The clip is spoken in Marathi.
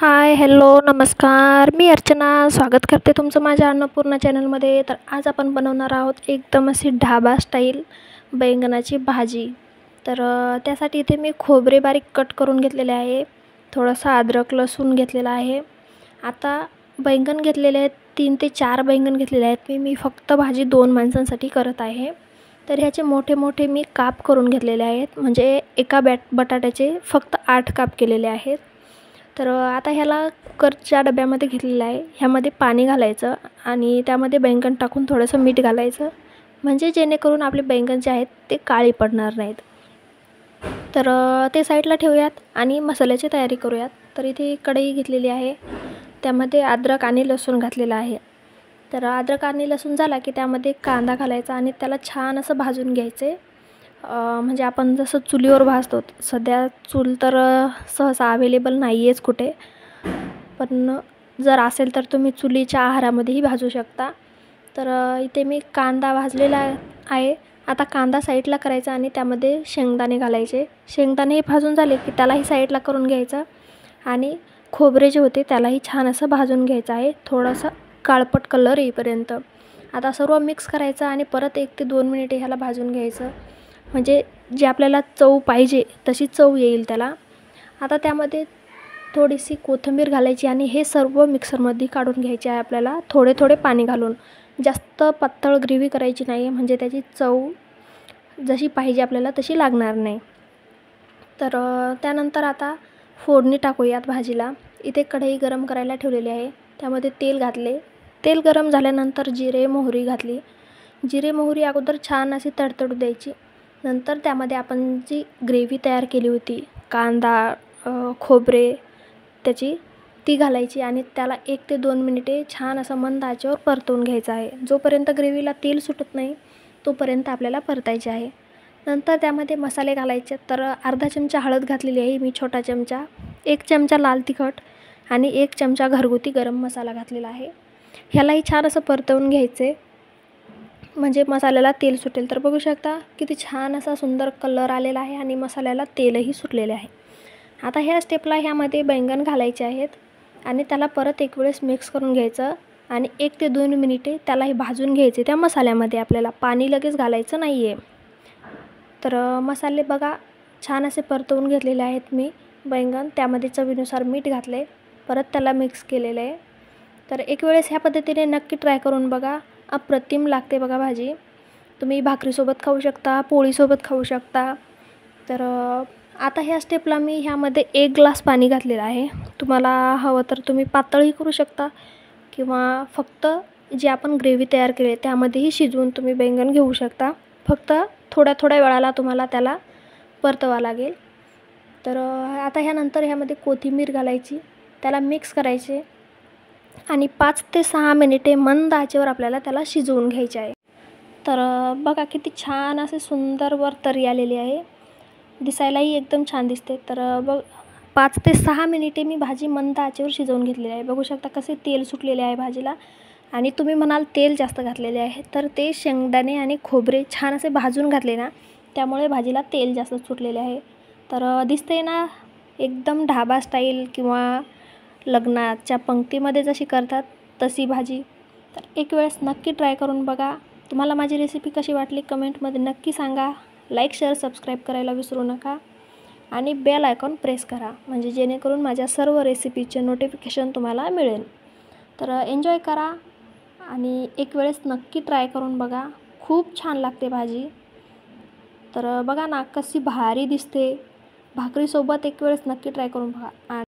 हाय, हॅलो, नमस्कार. मी अर्चना स्वागत करते तुमचं माझ्या अन्नपूर्णा चॅनलमध्ये. तर आज आपण बनवणार आहोत एकदम अशी ढाबा स्टाईल बैंगनाची भाजी. तर त्यासाठी इथे मी खोबरे बारीक कट करून घेतलेले आहे. थोडासा अद्रक लसूण घेतलेला आहे. आता बैंगन घेतलेले आहेत, 3 ते 4 बैंगन घेतलेले आहेत. मी फक्त भाजी 2 माणसांसाठी करत आहे. तर ह्याचे मोठे मोठे मी काप करून घेतलेले आहेत. म्हणजे एका बटाट्याचे फक्त 8 काप केलेले आहेत. तर आता ह्याला कुकरच्या डब्यामध्ये घेतलेलं आहे. ह्यामध्ये पाणी घालायचं आणि त्यामध्ये बैंगन टाकून थोडंसं मीठ घालायचं, म्हणजे जेणेकरून आपले बैंगन जे आहेत ते काळे पडणार नाहीत. तर ते साईडला ठेवूयात आणि मसाल्याची तयारी करूयात. तर इथे कढई घेतलेली आहे, त्यामध्ये अद्रक आणि लसूण घातलेलं आहे. तर अद्रक आणि लसूण झाला की त्यामध्ये कांदा घालायचा आणि त्याला छान असं भाजून घ्यायचे. म्हणजे आपण जसं चुलीवर भाजतो, सध्या चूल तर सहसा अवेलेबल नाही आहेच कुठे, पण जर असेल तर तुम्ही चुलीच्या आहारामध्येही भाजू शकता. तर इथे मी कांदा भाजलेला आहे. आता कांदा साईडला करायचा आणि त्यामध्ये शेंगदाणे घालायचे. शेंगदाणे भाजून झाले की त्यालाही साईडला करून घ्यायचं आणि खोबरे जे होते त्यालाही छान असं भाजून घ्यायचं आहे, थोडासा काळपट कलर येईपर्यंत. आता सर्व मिक्स करायचं आणि परत 1 ते 2 मिनिटे ह्याला भाजून घ्यायचं, म्हणजे जी आपल्याला चव पाहिजे तशी चव येईल त्याला. आता त्यामध्ये थोडीशी कोथिंबीर घालायची आणि हे सर्व मिक्सरमध्ये काढून घ्यायचे आहे आपल्याला, थोडे थोडे पाणी घालून. जास्त पातळ ग्रेव्ही करायची नाही, म्हणजे त्याची चव जशी पाहिजे आपल्याला तशी लागणार नाही. तर त्यानंतर आता फोडणी टाकूयात भाजीला. इथे कढई गरम करायला ठेवलेली आहे, त्यामध्ये तेल घातले. तेल गरम झाल्यानंतर जिरे मोहरी घातली. जिरे मोहरी अगोदर छान अशी तडतडू द्यायची. नंतर त्यामध्ये आपण जी ग्रेव्ही तयार केली होती, कांदा खोबरे त्याची, ती घालायची आणि त्याला 1 ते 2 मिनिटे छान असं मंद आचेवर परतवून घ्यायचं आहे. जोपर्यंत ग्रेव्हीला तेल सुटत नाही तोपर्यंत आपल्याला परतायचे आहे. नंतर त्यामध्ये मसाले घालायचे. तर अर्धा चमचा हळद घातलेली आहे मी, छोटा चमचा, 1 चमचा लाल तिखट आणि 1 चमचा घरगुती गरम मसाला घातलेला आहे. ह्यालाही छान असं परतवून घ्यायचे, म्हणजे मसाल्याला तेल सुटेल. तर बघू शकता किती छान असा सुंदर कलर आलेला आहे आणि मसाल्याला तेलही सुटलेले आहे. आता ह्या स्टेपला ह्यामध्ये बैंगन घालायचे आहेत आणि त्याला परत एक वेळेस मिक्स करून घ्यायचं आणि 1 ते 2 मिनिटे त्यालाही भाजून घ्यायचे त्या मसाल्यामध्ये. आपल्याला पाणी लगेच घालायचं नाही आहे. तर मसाले बघा छान असे परतवून घेतलेले आहेत मी बैंगन. त्यामध्ये चवीनुसार मीठ घातले, परत त्याला मिक्स केलेलं आहे. तर एक वेळेस ह्या पद्धतीने नक्की ट्राय करून बघा, अप्रतिम लागते बघा भाजी. तुम्ही भाकरीसोबत खाऊ शकता, पोळीसोबत खाऊ शकता. तर आता ह्या स्टेपला मी ह्यामध्ये 1 ग्लास पाणी घातलेलं आहे. तुम्हाला हवं तर तुम्ही पातळही करू शकता किंवा फक्त जे आपण ग्रेव्ही तयार केली त्यामध्येही शिजवून तुम्ही बैंगन घेऊ शकता. फक्त थोड्या थोड्या वेळाला तुम्हाला त्याला परतवा लागेल. तर आता ह्यानंतर ह्यामध्ये कोथिंबीर घालायची, त्याला मिक्स करायचे आणि 5 ते 6 मिनिटे मंद आचेवर आपल्याला त्याला शिजवून घ्यायचे आहे. तर बघा किती छान असे सुंदर वर तर्री आलेली आहे, दिसायलाही एकदम छान दिसते. तर 5 ते 6 मिनिटे मी भाजी मंद आचेवर शिजवून घेतलेली आहे. बघू शकता कसे तेल सुटलेले आहे भाजीला. आणि तुम्ही म्हणाल तेल जास्त घातलेले आहे, तर ते शेंगदाणे आणि खोबरे छान असे भाजून घातले ना, त्यामुळे भाजीला तेल जास्त सुटलेले आहे. तर दिसते ना एकदम ढाबा स्टाईल किंवा लग्नाच्या पंक्तीमध्ये जशी करतात तशी भाजी. तर एक वेळेस नक्की ट्राय करून बघा. तुम्हाला माझी रेसिपी कशी वाटली कमेंटमध्ये नक्की सांगा. लाईक शेअर सबस्क्राईब करायला विसरू नका आणि बेल आयकॉन प्रेस करा, म्हणजे जेणेकरून माझ्या सर्व रेसिपीचे नोटिफिकेशन तुम्हाला मिळेल. तर एन्जॉय करा आणि एक वेळेस नक्की ट्राय करून बघा, खूप छान लागते भाजी. तर बघा ना कशी भारी दिसते. भाकरीसोबत एक वेळेस नक्की ट्राय करून बघा.